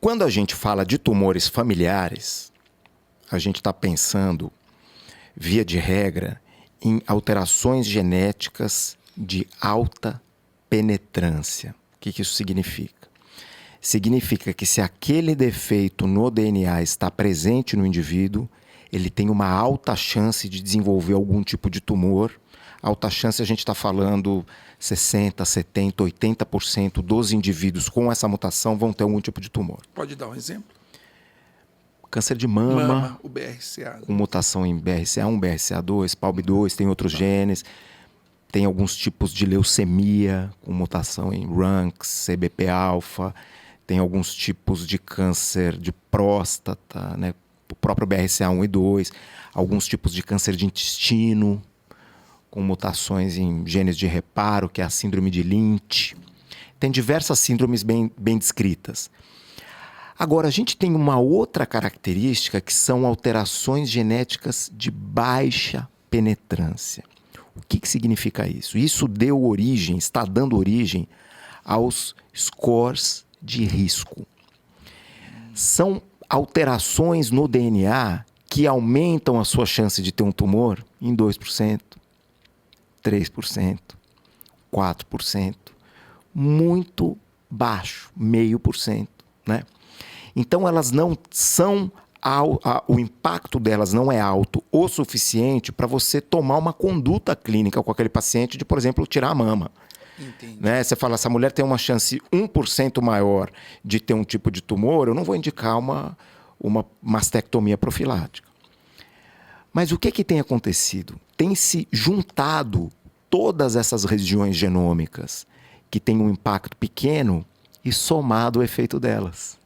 Quando a gente fala de tumores familiares, a gente está pensando, via de regra, em alterações genéticas de alta penetrância. O que isso significa? Significa que se aquele defeito no DNA está presente no indivíduo, ele tem uma alta chance de desenvolver algum tipo de tumor. Alta chance, a gente está falando 60%, 70%, 80% dos indivíduos com essa mutação vão ter algum tipo de tumor. Pode dar um exemplo? Câncer de mama, o BRCA. Com mutação em BRCA1, BRCA2, PALB2, tem outros genes. Tem alguns tipos de leucemia com mutação em RUNX, CBP-alfa. Tem alguns tipos de câncer de próstata, né? O próprio BRCA1 e 2. Alguns tipos de câncer de intestino, com mutações em genes de reparo, que é a síndrome de Lynch. Tem diversas síndromes bem descritas. Agora, a gente tem uma outra característica que são alterações genéticas de baixa penetrância. O que significa isso? Isso deu origem, está dando origem aos scores de risco. São alterações no DNA que aumentam a sua chance de ter um tumor em 2%, 3%, 4%, muito baixo, 0,5%, né? Então, elas não são... o impacto delas não é alto o suficiente para você tomar uma conduta clínica com aquele paciente de, por exemplo, tirar a mama. Entendi. Né? Você fala, essa mulher tem uma chance 1% maior de ter um tipo de tumor, eu não vou indicar uma mastectomia profilática. Mas o que tem acontecido? Tem se juntado todas essas regiões genômicas que têm um impacto pequeno e somado o efeito delas.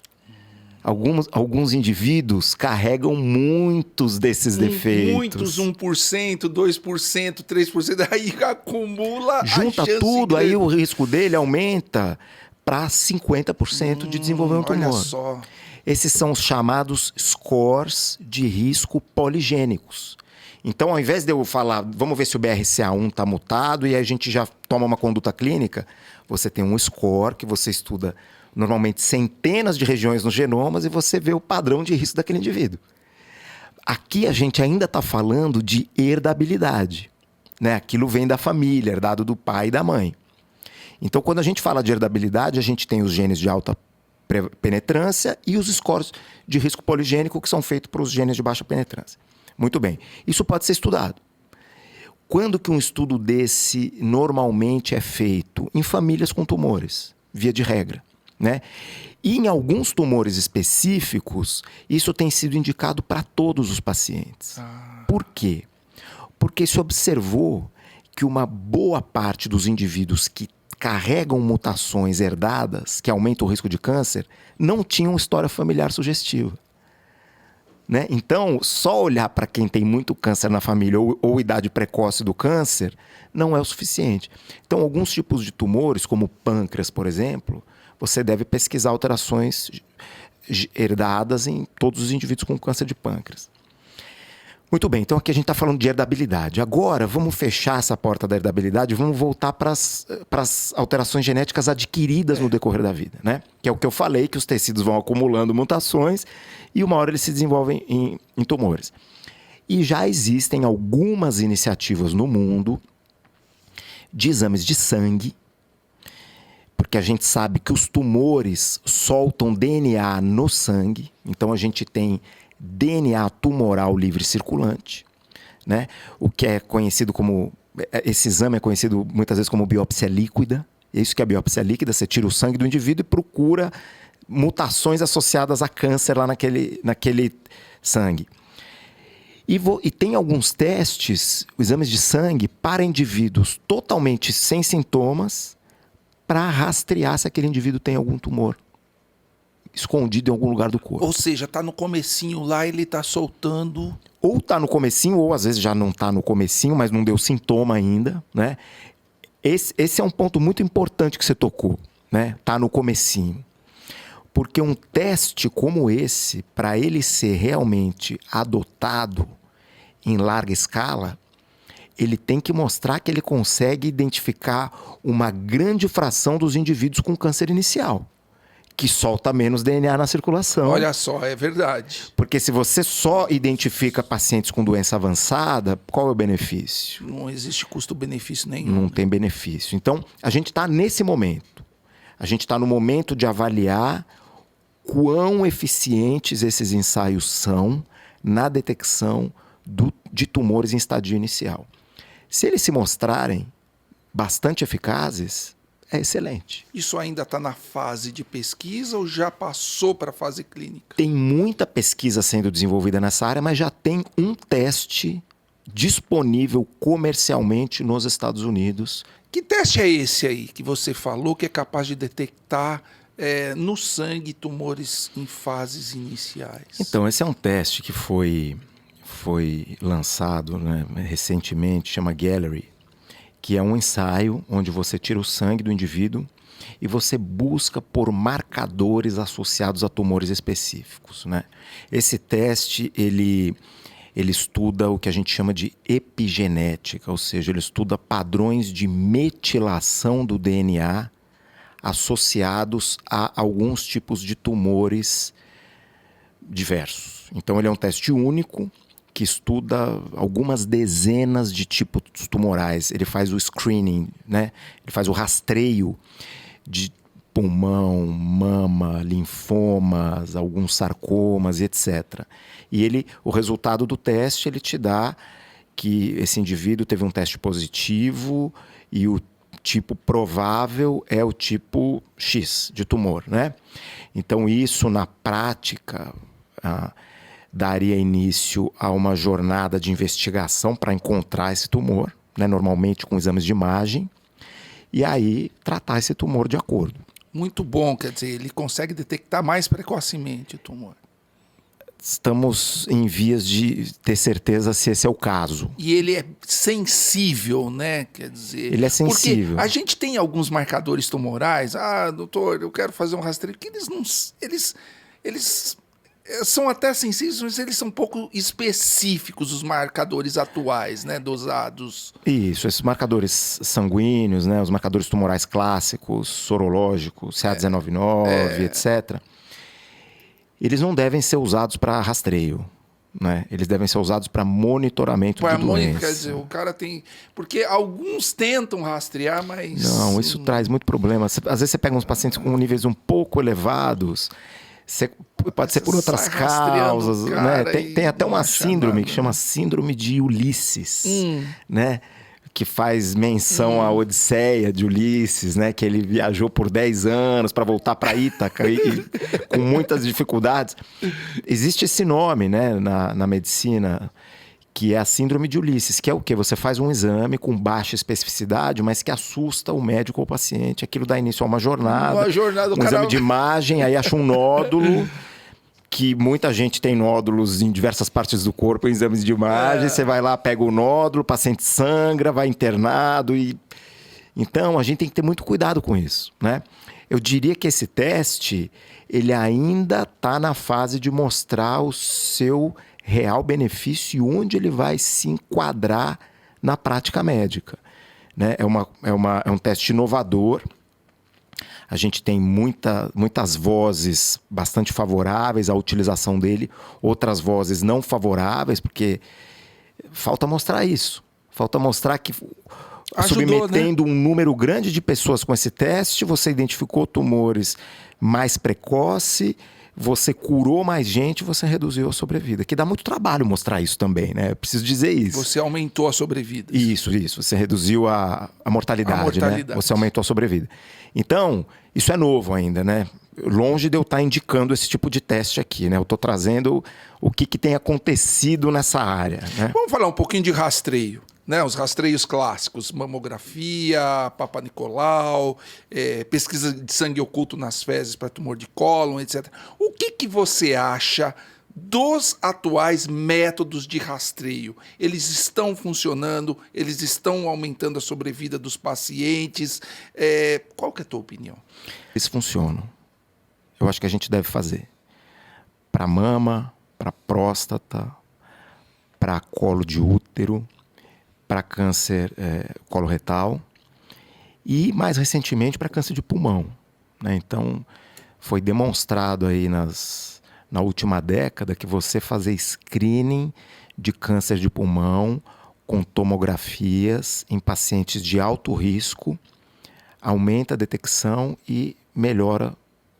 Alguns indivíduos carregam muitos desses defeitos. Muitos, 1%, 2%, 3%, aí acumula Junta a chance tudo, grande. aí o risco dele aumenta para 50% de desenvolver um tumor. Olha só. Esses são os chamados scores de risco poligênicos. Então, ao invés de eu falar, vamos ver se o BRCA1 está mutado e a gente já toma uma conduta clínica, você tem um score que você estuda normalmente centenas de regiões nos genomas e você vê o padrão de risco daquele indivíduo. Aqui a gente ainda está falando de herdabilidade, né? Aquilo vem da família, herdado do pai e da mãe. Então, quando a gente fala de herdabilidade, a gente tem os genes de alta penetrância e os scores de risco poligênico que são feitos para os genes de baixa penetrância. Muito bem. Isso pode ser estudado. Quando que um estudo desse normalmente é feito? Em famílias com tumores, via de regra. Né? E em alguns tumores específicos, isso tem sido indicado para todos os pacientes. Por quê? Porque se observou que uma boa parte dos indivíduos que carregam mutações herdadas, que aumentam o risco de câncer, não tinham história familiar sugestiva. Né? Então, só olhar para quem tem muito câncer na família ou idade precoce do câncer não é o suficiente. Então, alguns tipos de tumores, como o pâncreas, por exemplo, você deve pesquisar alterações herdadas em todos os indivíduos com câncer de pâncreas. Muito bem, então aqui a gente está falando de herdabilidade. Agora, vamos fechar essa porta da herdabilidade e vamos voltar para as alterações genéticas adquiridas no decorrer da vida, né? Que é o que eu falei, que os tecidos vão acumulando mutações e uma hora eles se desenvolvem em tumores. E já existem algumas iniciativas no mundo de exames de sangue, porque a gente sabe que os tumores soltam DNA no sangue. Então, a gente tem DNA tumoral livre circulante, né? O que é conhecido como... Esse exame é conhecido muitas vezes como biópsia líquida. É isso que é a biópsia líquida. Você tira o sangue do indivíduo e procura mutações associadas a câncer lá naquele sangue. E tem alguns testes, exames de sangue, para indivíduos totalmente sem sintomas, para rastrear se aquele indivíduo tem algum tumor escondido em algum lugar do corpo. Ou seja, está no comecinho lá, ele está soltando... Ou está no comecinho, ou às vezes já não está no comecinho, mas não deu sintoma ainda, né? Esse é um ponto muito importante que você tocou, né? Está no comecinho. Porque um teste como esse, para ele ser realmente adotado em larga escala, ele tem que mostrar que ele consegue identificar uma grande fração dos indivíduos com câncer inicial, que solta menos DNA na circulação. Olha só, é verdade. Porque se você só identifica pacientes com doença avançada, qual é o benefício? Não existe custo-benefício nenhum. Não tem benefício. Então, a gente está nesse momento. A gente está no momento de avaliar quão eficientes esses ensaios são na detecção de tumores em estadio inicial. Se eles se mostrarem bastante eficazes, é excelente. Isso ainda está na fase de pesquisa ou já passou para a fase clínica? Tem muita pesquisa sendo desenvolvida nessa área, mas já tem um teste disponível comercialmente nos Estados Unidos. Que teste é esse aí que você falou que é capaz de detectar no sangue tumores em fases iniciais? Então, esse é um teste que foi lançado, né, recentemente, chama Gallery, que é um ensaio onde você tira o sangue do indivíduo e você busca por marcadores associados a tumores específicos, né? Esse teste, ele estuda o que a gente chama de epigenética, ou seja, ele estuda padrões de metilação do DNA associados a alguns tipos de tumores diversos. Então, ele é um teste único que estuda algumas dezenas de tipos tumorais. Ele faz o screening, né? Ele faz o rastreio de pulmão, mama, linfomas, alguns sarcomas, etc. E o resultado do teste, ele te dá que esse indivíduo teve um teste positivo e o tipo provável é o tipo X de tumor, né? Então, isso na prática daria início a uma jornada de investigação para encontrar esse tumor, né? Normalmente com exames de imagem, e aí tratar esse tumor de acordo. Muito bom, quer dizer, ele consegue detectar mais precocemente o tumor. Estamos em vias de ter certeza se esse é o caso. E ele é sensível, né? Quer dizer... Ele é sensível. Porque a gente tem alguns marcadores tumorais. Ah, doutor, eu quero fazer um rastreio. Que eles não... Eles são até sensíveis, mas eles são um pouco específicos, os marcadores atuais, né? Dosados. Isso, esses marcadores sanguíneos, né? Os marcadores tumorais clássicos, sorológicos, CA199, etc. Eles não devem ser usados para rastreio, né? Eles devem ser usados para monitoramento de doença. Quer dizer, o cara tem... Porque alguns tentam rastrear, mas... Não, isso traz muito problema. Às vezes você pega uns pacientes com níveis um pouco elevados, pode ser por outras causas, né? Tem até uma síndrome que chama Síndrome de Ulisses, né? Que faz menção à Odisseia de Ulisses, né? Que ele viajou por 10 anos para voltar para Ítaca e com muitas dificuldades. Existe esse nome, né, na medicina, que é a Síndrome de Ulisses, que é o quê? Você faz um exame com baixa especificidade, mas que assusta o médico ou o paciente. Aquilo dá início a uma jornada exame de imagem, aí acha um nódulo... que muita gente tem nódulos em diversas partes do corpo em exames de imagem. Você vai lá, pega o nódulo, o paciente sangra, vai internado. Então, a gente tem que ter muito cuidado com isso, né? Eu diria que esse teste, ele ainda está na fase de mostrar o seu real benefício e onde ele vai se enquadrar na prática médica, né? É um teste inovador. A gente tem muitas vozes bastante favoráveis à utilização dele, outras vozes não favoráveis, porque falta mostrar isso. Falta mostrar que, submetendo um número grande de pessoas com esse teste, você identificou tumores mais precoce, você curou mais gente, você reduziu a sobrevida. Que dá muito trabalho mostrar isso também, né? Eu preciso dizer isso. Você aumentou a sobrevida. Isso. Você reduziu a mortalidade, né? Você aumentou a sobrevida. Então, isso é novo ainda, né? Longe de eu estar indicando esse tipo de teste aqui, né? Eu estou trazendo o que tem acontecido nessa área, né? Vamos falar um pouquinho de rastreio, né? Os rastreios clássicos, mamografia, Papa Nicolau, pesquisa de sangue oculto nas fezes para tumor de cólon, etc. O que você acha dos atuais métodos de rastreio? Eles estão funcionando? Eles estão aumentando a sobrevida dos pacientes? Qual que é a tua opinião? Eles funcionam. Eu acho que a gente deve fazer. Para mama, para próstata, para colo de útero, para câncer coloretal e, mais recentemente, para câncer de pulmão, né? Então, foi demonstrado aí na última década que você fazer screening de câncer de pulmão com tomografias em pacientes de alto risco aumenta a detecção e melhora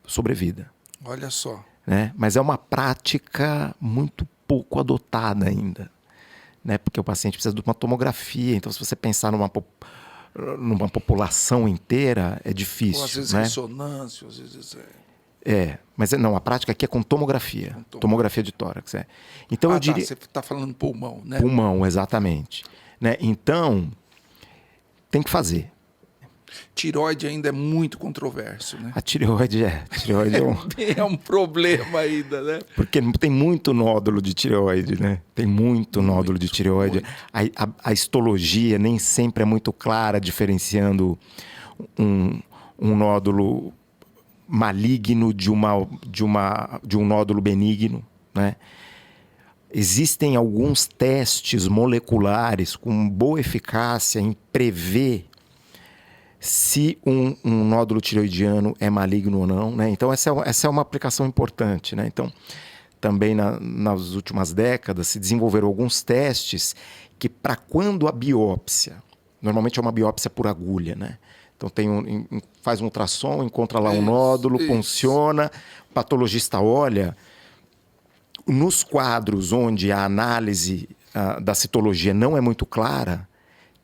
a sobrevida. Olha só. Né? Mas é uma prática muito pouco adotada ainda, né? Porque o paciente precisa de uma tomografia. Então, se você pensar numa população inteira, é difícil. Ou às vezes né? ressonância, às vezes... Mas não, a prática aqui é com tomografia. Tomografia de tórax. Então, eu diria... Você está falando pulmão, né? Pulmão, exatamente. Né? Então, tem que fazer. Tireoide ainda é muito controverso, né? A tireoide é É um problema ainda, né? Porque tem muito nódulo de tireoide, né? Tem muito nódulo de tireoide. A histologia nem sempre é muito clara, diferenciando um nódulo maligno de um nódulo benigno, né? Existem alguns testes moleculares com boa eficácia em prever se um nódulo tireoidiano é maligno ou não, né? Então, essa é uma aplicação importante, né? Então, também nas últimas décadas se desenvolveram alguns testes que, para quando a biópsia, normalmente é uma biópsia por agulha, né? Então, faz um ultrassom, encontra lá um nódulo, funciona, o patologista olha. Nos quadros onde a análise da citologia não é muito clara,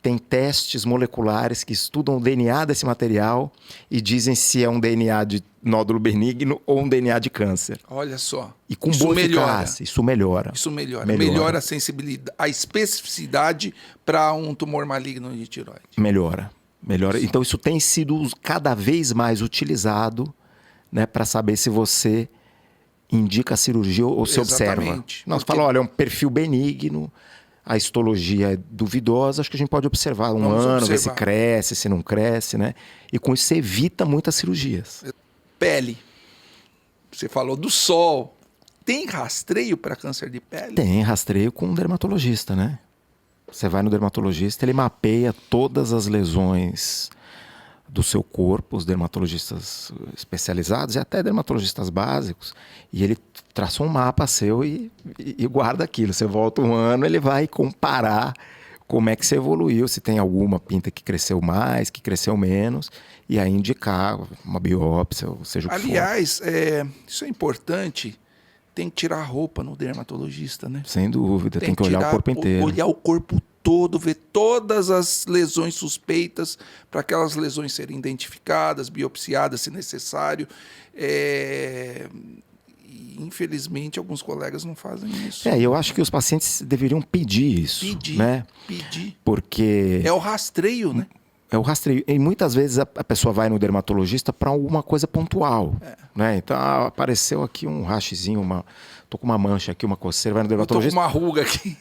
tem testes moleculares que estudam o DNA desse material e dizem se é um DNA de nódulo benigno ou um DNA de câncer. Olha só. E com boa eficácia. Isso melhora. Melhora a sensibilidade, a especificidade para um tumor maligno de tireoide. Melhora. Então, isso tem sido cada vez mais utilizado, né, para saber se você indica a cirurgia ou se observa. Nós falamos, olha, é um perfil benigno, a histologia é duvidosa, acho que a gente pode observar um ano, ver se cresce, se não cresce, né? E com isso você evita muitas cirurgias. Pele. Você falou do sol. Tem rastreio para câncer de pele? Tem rastreio com um dermatologista, né? Você vai no dermatologista, ele mapeia todas as lesões do seu corpo, os dermatologistas especializados e até dermatologistas básicos, e ele traça um mapa seu e guarda aquilo. Você volta um ano, ele vai comparar como é que você evoluiu, se tem alguma pinta que cresceu mais, que cresceu menos, e aí indicar uma biópsia, ou seja o que for. Aliás, isso é importante, tem que tirar a roupa no dermatologista, né? Sem dúvida, tem que olhar o corpo inteiro. Olhar o corpo todo, ver todas as lesões suspeitas, para aquelas lesões serem identificadas, biopsiadas, se necessário. E, infelizmente, alguns colegas não fazem isso. Eu acho que os pacientes deveriam pedir isso. Pedir. Porque... é o rastreio, né? É o rastreio. E muitas vezes a pessoa vai no dermatologista para alguma coisa pontual. Né? Então, apareceu aqui um rachezinho, tô com uma mancha aqui, uma coceira, vai no dermatologista. Tô com uma ruga aqui.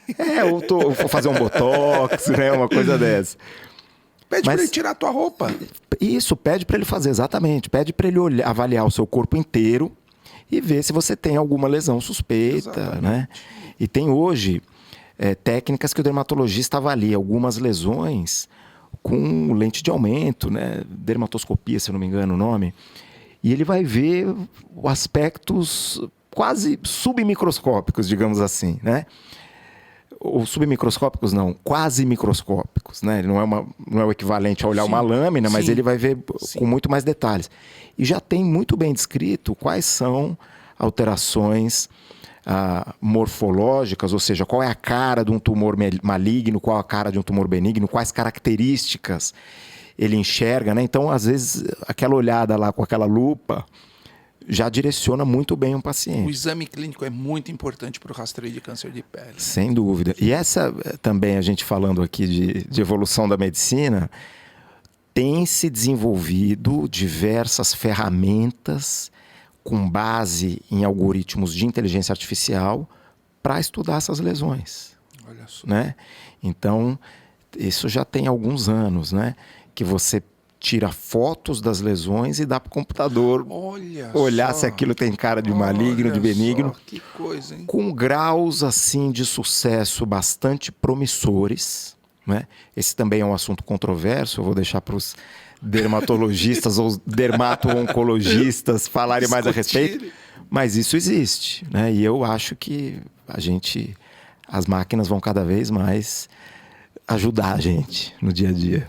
Vou fazer um botox, né? Uma coisa dessa. Pede para ele tirar a tua roupa. Isso, pede para ele fazer, exatamente. Pede para ele avaliar o seu corpo inteiro e ver se você tem alguma lesão suspeita, né? E tem hoje técnicas que o dermatologista avalia algumas lesões com lente de aumento, né? Dermatoscopia, se eu não me engano o nome. E ele vai ver aspectos quase submicroscópicos, digamos assim, né? Ou submicroscópicos não, quase microscópicos, né? Ele não é o equivalente a olhar uma lâmina, mas ele vai ver com muito mais detalhes. E já tem muito bem descrito quais são alterações morfológicas, ou seja, qual é a cara de um tumor maligno, qual a cara de um tumor benigno, quais características ele enxerga, né? Então, às vezes, aquela olhada lá com aquela lupa já direciona muito bem um paciente. O exame clínico é muito importante para o rastreio de câncer de pele. Sem dúvida. E essa também, a gente falando aqui de evolução da medicina, tem se desenvolvido diversas ferramentas com base em algoritmos de inteligência artificial para estudar essas lesões. Olha só. Né? Então, isso já tem alguns anos, né? Que você tira fotos das lesões e dá para o computador olhar se aquilo tem cara de maligno, de benigno. Que coisa, hein? Com graus assim de sucesso bastante promissores, né? Esse também é um assunto controverso, eu vou deixar para os dermatologistas ou dermato-oncologistas falarem mais a respeito. Mas isso existe, né? E eu acho que as máquinas vão cada vez mais ajudar a gente no dia a dia.